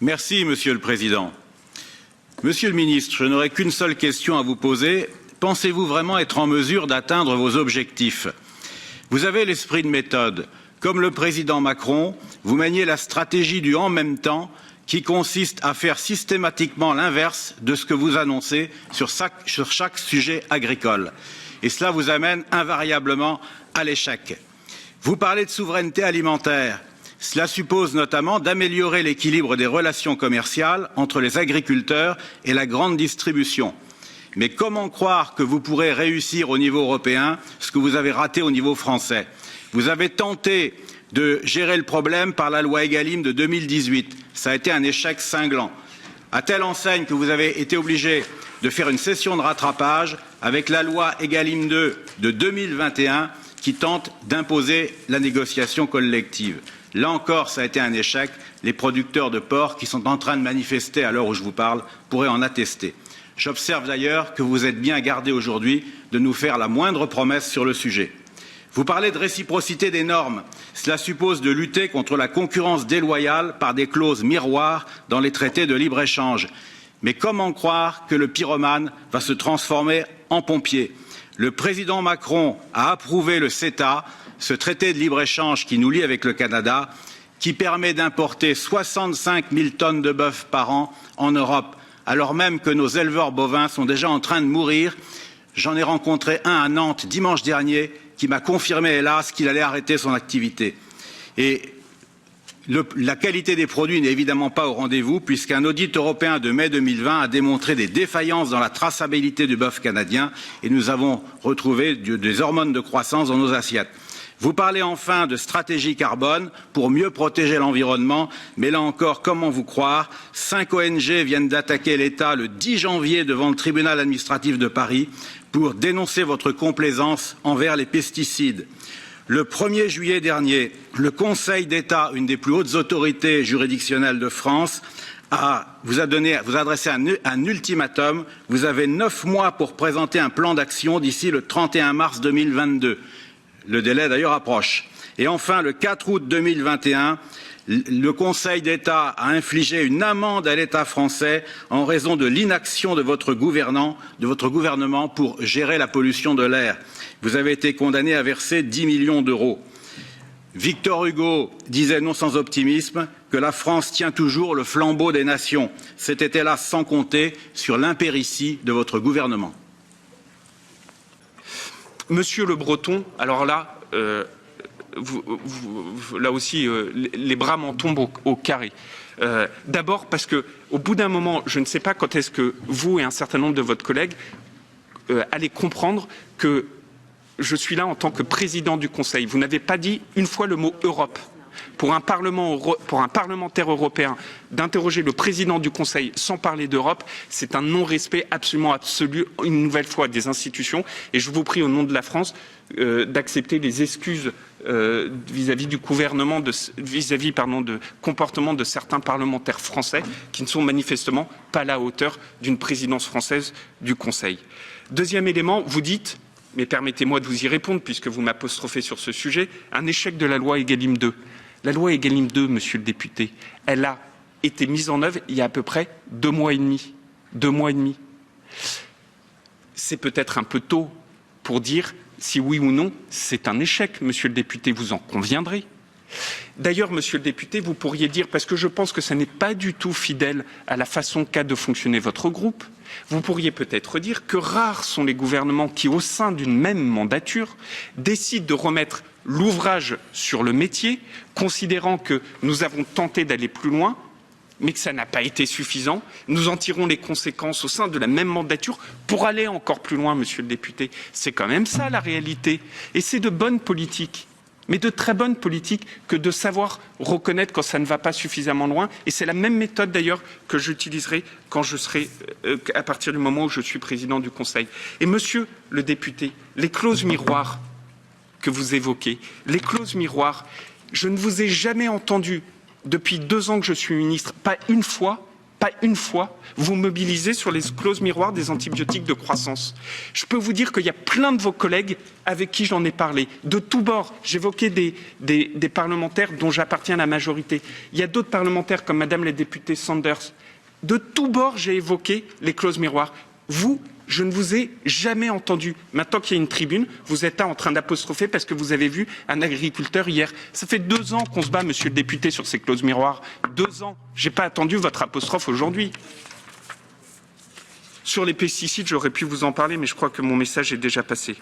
Merci, Monsieur le Président. Monsieur le Ministre, je n'aurai qu'une seule question à vous poser. Pensez-vous vraiment être en mesure d'atteindre vos objectifs? Vous avez l'esprit de méthode. Comme le président Macron, vous maniez la stratégie du « en même temps » qui consiste à faire systématiquement l'inverse de ce que vous annoncez sur chaque sujet agricole. Et cela vous amène invariablement à l'échec. Vous parlez de souveraineté alimentaire. Cela suppose notamment d'améliorer l'équilibre des relations commerciales entre les agriculteurs et la grande distribution. Mais comment croire que vous pourrez réussir au niveau européen ce que vous avez raté au niveau français? Vous avez tenté de gérer le problème par la loi Egalim de 2018. Ça a été un échec cinglant. À telle enseigne que vous avez été obligé de faire une session de rattrapage avec la loi Egalim 2 de 2021 qui tente d'imposer la négociation collective. Là encore, ça a été un échec. Les producteurs de porc qui sont en train de manifester à l'heure où je vous parle pourraient en attester. J'observe d'ailleurs que vous êtes bien gardé aujourd'hui de nous faire la moindre promesse sur le sujet. Vous parlez de réciprocité des normes. Cela suppose de lutter contre la concurrence déloyale par des clauses miroirs dans les traités de libre-échange. Mais comment croire que le pyromane va se transformer en pompier? Le président Macron a approuvé le CETA, ce traité de libre-échange qui nous lie avec le Canada, qui permet d'importer 65 000 tonnes de bœuf par an en Europe, alors même que nos éleveurs bovins sont déjà en train de mourir. J'en ai rencontré un à Nantes dimanche dernier qui m'a confirmé, hélas, qu'il allait arrêter son activité. Et la qualité des produits n'est évidemment pas au rendez-vous, puisqu'un audit européen de mai 2020 a démontré des défaillances dans la traçabilité du bœuf canadien et nous avons retrouvé des hormones de croissance dans nos assiettes. Vous parlez enfin de stratégie carbone pour mieux protéger l'environnement, mais là encore, comment vous croire? 5 ONG viennent d'attaquer l'État le 10 janvier devant le tribunal administratif de Paris pour dénoncer votre complaisance envers les pesticides. Le 1er juillet dernier, le Conseil d'État, une des plus hautes autorités juridictionnelles de France, vous a adressé un ultimatum. Vous avez 9 mois pour présenter un plan d'action d'ici le 31 mars 2022. Le délai d'ailleurs approche. Et enfin, le 4 août 2021, le Conseil d'État a infligé une amende à l'État français en raison de l'inaction de votre gouvernement pour gérer la pollution de l'air. Vous avez été condamné à verser 10 millions d'euros. Victor Hugo disait non sans optimisme que la France tient toujours le flambeau des nations. C'était hélas sans compter sur l'impéritie de votre gouvernement. Monsieur Le Breton, alors là, là aussi, les bras m'en tombent au carré. D'abord parce que, au bout d'un moment, je ne sais pas quand est-ce que vous et un certain nombre de votre collègues allez comprendre que je suis là en tant que président du Conseil. Vous n'avez pas dit une fois le mot Europe. Pour un parlementaire européen, d'interroger le président du Conseil sans parler d'Europe, c'est un non-respect absolument absolu, une nouvelle fois, des institutions. Et je vous prie, au nom de la France, d'accepter les excuses vis-à-vis du gouvernement, vis-à-vis de comportement de certains parlementaires français qui ne sont manifestement pas à la hauteur d'une présidence française du Conseil. Deuxième élément, vous dites, mais permettez-moi de vous y répondre puisque vous m'apostrophez sur ce sujet, un échec de la loi Egalim 2. La loi Egalim 2, monsieur le député, elle a été mise en œuvre il y a à peu près 2 mois et demi. 2 mois et demi. C'est peut-être un peu tôt pour dire si oui ou non c'est un échec, monsieur le député, vous en conviendrez. D'ailleurs, monsieur le député, vous pourriez dire, parce que je pense que ça n'est pas du tout fidèle à la façon qu'a de fonctionner votre groupe, vous pourriez peut-être dire que rares sont les gouvernements qui, au sein d'une même mandature, décident de remettre l'ouvrage sur le métier, considérant que nous avons tenté d'aller plus loin, mais que ça n'a pas été suffisant. Nous en tirons les conséquences au sein de la même mandature pour aller encore plus loin, monsieur le député. C'est quand même ça la réalité. Et c'est de bonne politique, mais de très bonne politique que de savoir reconnaître quand ça ne va pas suffisamment loin. Et c'est la même méthode d'ailleurs que j'utiliserai quand je serai, à partir du moment où je suis président du Conseil. Et monsieur le député, les clauses miroirs que vous évoquez, les clauses miroirs, je ne vous ai jamais entendu, depuis 2 ans que je suis ministre, pas une fois pas une fois, vous mobilisez sur les clauses miroirs des antibiotiques de croissance. Je peux vous dire qu'il y a plein de vos collègues avec qui j'en ai parlé, de tous bords. J'évoquais des parlementaires dont j'appartiens à la majorité. Il y a d'autres parlementaires comme Madame la députée Sanders. De tous bords, j'ai évoqué les clauses miroirs. Vous, je ne vous ai jamais entendu. Maintenant qu'il y a une tribune, vous êtes là en train d'apostropher parce que vous avez vu un agriculteur hier. Ça fait 2 ans qu'on se bat, monsieur le député, sur ces clauses miroirs. 2 ans. J'ai pas attendu votre apostrophe aujourd'hui. Sur les pesticides, j'aurais pu vous en parler, mais je crois que mon message est déjà passé.